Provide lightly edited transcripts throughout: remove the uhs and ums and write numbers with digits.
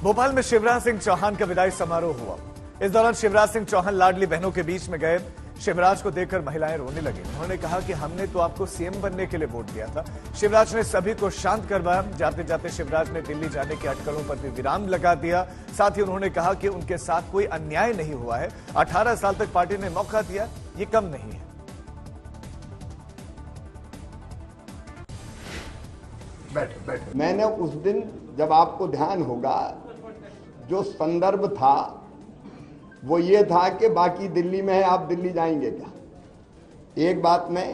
भोपाल में शिवराज सिंह चौहान का विदाई समारोह हुआ। इस दौरान शिवराज सिंह चौहान लाडली बहनों के बीच में गए। शिवराज को देखकर महिलाएं रोने लगी। उन्होंने कहा कि हमने तो आपको सीएम बनने के लिए वोट दिया था। शिवराज ने सभी को शांत करवाया। जाते जाते शिवराज ने दिल्ली जाने की अटकलों पर भी विराम लगा दिया। साथ ही उन्होंने कहा कि उनके साथ कोई अन्याय नहीं हुआ है। 18 साल तक पार्टी ने मौका दिया, ये कम नहीं है। बैठे। मैंने उस दिन, जब आपको ध्यान होगा, जो संदर्भ था वो ये था कि बाकी दिल्ली में है, आप दिल्ली जाएंगे क्या। एक बात मैं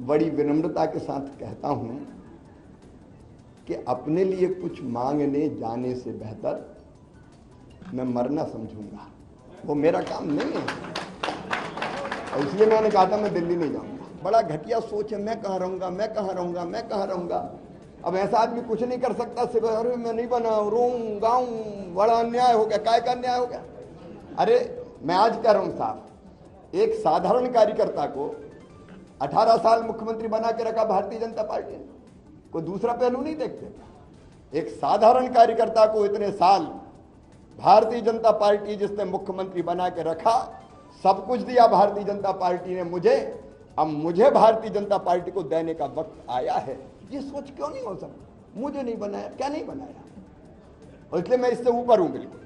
बड़ी विनम्रता के साथ कहता हूं कि अपने लिए कुछ मांगने जाने से बेहतर मैं मरना समझूंगा। वो मेरा काम नहीं है, और इसलिए मैंने कहा था मैं दिल्ली नहीं जाऊंगा। बड़ा घटिया सोच है, मैं कहाँ रहूंगा, मैं कहाँ रहूंगा, मैं कहाँ रहूंगा। अब ऐसा आदमी कुछ नहीं कर सकता, सिर्फ अरे मैं नहीं बना, रोऊं गाऊं, बड़ा अन्याय हो गया। काय का अन्याय हो गया? अरे मैं आज कह रहा हूं साहब, एक साधारण कार्यकर्ता को 18 साल मुख्यमंत्री बना के रखा भारतीय जनता पार्टी ने। कोई दूसरा पहलू नहीं देखते। एक साधारण कार्यकर्ता को इतने साल भारतीय जनता पार्टी जिसने मुख्यमंत्री बना के रखा, सब कुछ दिया भारतीय जनता पार्टी ने मुझे, अब मुझे भारतीय जनता पार्टी को देने का वक्त आया है। ये सोच क्यों नहीं हो सकती? मुझे नहीं बनाया, क्या नहीं बनाया? और इसलिए मैं इससे ऊपर हूं बिल्कुल।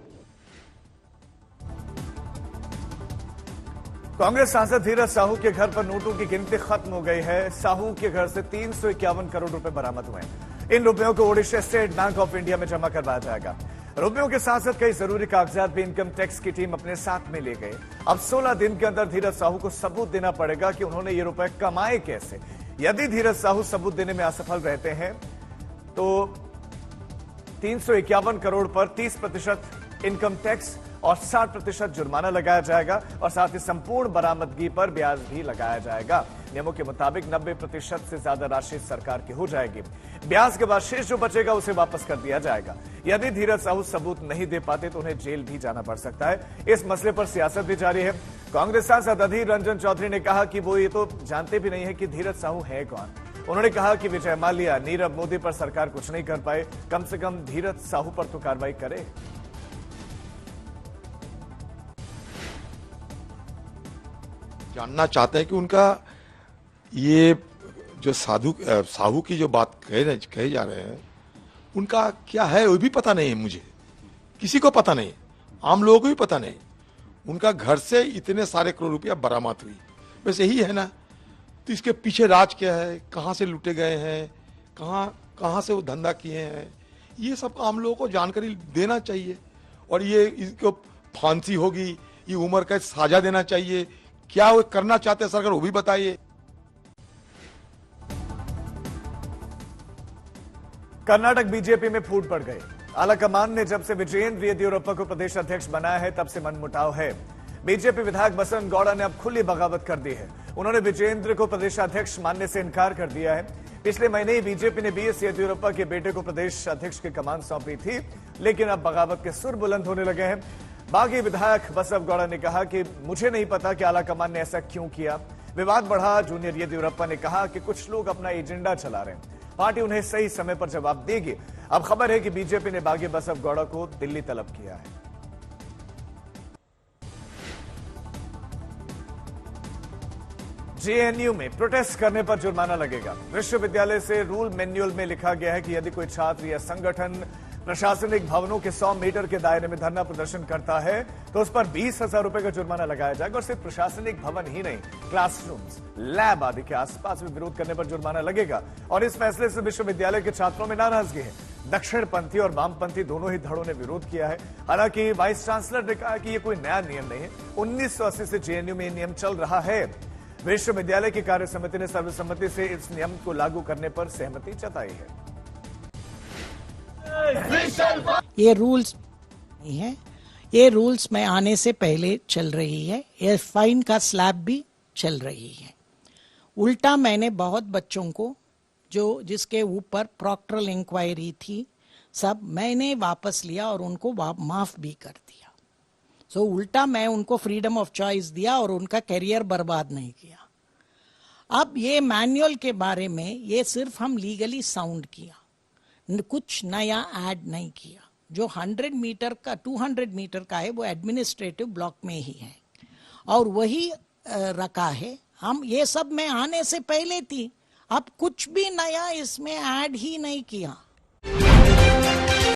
कांग्रेस सांसद धीरज साहू के घर पर नोटों की गिनती खत्म हो गई है। साहू के घर से 351 करोड़ रुपए बरामद हुए हैं। इन रुपयों को Odisha state bank of India में जमा करवाया जाएगा। रुपयों के साथ साथ कई जरूरी कागजात भी इनकम टैक्स की टीम अपने साथ में ले गई। अब 16 दिन के अंदर धीरज साहू को सबूत देना पड़ेगा कि उन्होंने ये रुपए कमाए कैसे। यदि धीरज साहू सबूत देने में असफल रहते हैं तो 351 करोड़ पर 30% इनकम टैक्स और 60% जुर्माना लगाया जाएगा, और साथ ही संपूर्ण बरामदगी पर ब्याज भी लगाया जाएगा। नियमों के मुताबिक 90% से ज्यादा राशि सरकार की हो जाएगी। ब्याज के बाद शेष जो बचेगा उसे वापस कर दिया जाएगा। यदि धीरज साहू सबूत नहीं दे पाते तो उन्हें जेल भी जाना पड़ सकता है। इस मसले पर सियासत भी जारी है। कांग्रेस सांसद अधीर रंजन चौधरी ने कहा कि वो ये तो जानते भी नहीं है कि धीरज साहू है कौन। उन्होंने कहा कि विजय माल्या, नीरव मोदी पर सरकार कुछ नहीं कर पाए, कम से कम धीरज साहू पर तो कार्रवाई करे। जानना चाहते हैं कि उनका ये जो साहू की जो बात कहे जा रहे हैं, उनका क्या है वो भी पता नहीं है। मुझे किसी को पता नहीं, आम लोगों को भी पता नहीं। उनका घर से इतने सारे करोड़ रुपया बरामद हुई, बस यही है ना। तो इसके पीछे राज क्या है, कहां से लूटे गए हैं, कहां से वो धंधा किए हैं, ये सब आम लोगों को जानकारी देना चाहिए। और ये इसको फांसी होगी, ये उम्र कैद साजा देना चाहिए। क्या वो करना चाहते हैं सरकार, वो भी बताइए। कर्नाटक बीजेपी में फूट पड़ गई। आलाकमान ने जब से विजयेंद्र येदियुरप्पा को प्रदेश अध्यक्ष बनाया है तब से मनमुटाव है। बीजेपी विधायक बसंत गौड़ा ने अब खुली बगावत कर दी है। उन्होंने विजयेंद्र को प्रदेशाध्यक्ष मानने से इनकार कर दिया है। पिछले महीने ही बीजेपी ने बीएस येदियुरप्पा के बेटे को प्रदेश अध्यक्ष की कमान सौंपी थी, लेकिन अब बगावत के सुर बुलंद होने लगे हैं। बागी विधायक बसव गौड़ा ने कहा कि मुझे नहीं पता कि आलाकमान ने ऐसा क्यों किया। विवाद बढ़ा। जूनियर येदियुरप्पा ने कहा कि कुछ लोग अपना एजेंडा चला रहे हैं, पार्टी उन्हें सही समय पर जवाब देगी। अब खबर है कि बीजेपी ने बागी बसव गौड़ा को दिल्ली तलब किया है। जेएनयू में प्रोटेस्ट करने पर जुर्माना लगेगा। विश्वविद्यालय से रूल मैन्युअल में लिखा गया है कि यदि कोई छात्र या संगठन प्रशासनिक भवनों के 100 मीटर के दायरे में धरना प्रदर्शन करता है तो उस पर 20,000 रुपए का जुर्माना लगाया जाएगा। और सिर्फ प्रशासनिक भवन ही नहीं, क्लासरूम्स, लैब आदि के आसपास भी विरोध करने पर जुर्माना लगेगा। और इस फैसले से विश्वविद्यालय के छात्रों में नाराजगी है। दक्षिणपंथी और वामपंथी दोनों ही धड़ों ने विरोध किया है। हालांकि वाइस चांसलर ने कहा कि यह कोई नया नियम नहीं है, 1980 से जेएनयू में यह नियम चल रहा है। विश्वविद्यालय की कार्य समिति ने सर्वसम्मति से इस नियम को लागू करने पर सहमति जताई है। ये रूल्स नहीं है, ये रूल्स में आने से पहले चल रही है। ये फाइन का स्लैब भी चल रही है। उल्टा मैंने बहुत बच्चों को जिसके ऊपर प्रॉक्टरल इंक्वायरी थी, सब मैंने वापस लिया और उनको माफ भी कर दिया। सो उल्टा मैं उनको फ्रीडम ऑफ चॉइस दिया और उनका करियर बर्बाद नहीं किया। अब ये मैनुअल के बारे में ये सिर्फ हम लीगली साउंड किया, कुछ नया ऐड नहीं किया। जो 100 मीटर का 200 मीटर का है वो एडमिनिस्ट्रेटिव ब्लॉक में ही है और वही रखा है। हम ये सब में आने से पहले थी, अब कुछ भी नया इसमें ऐड ही नहीं किया।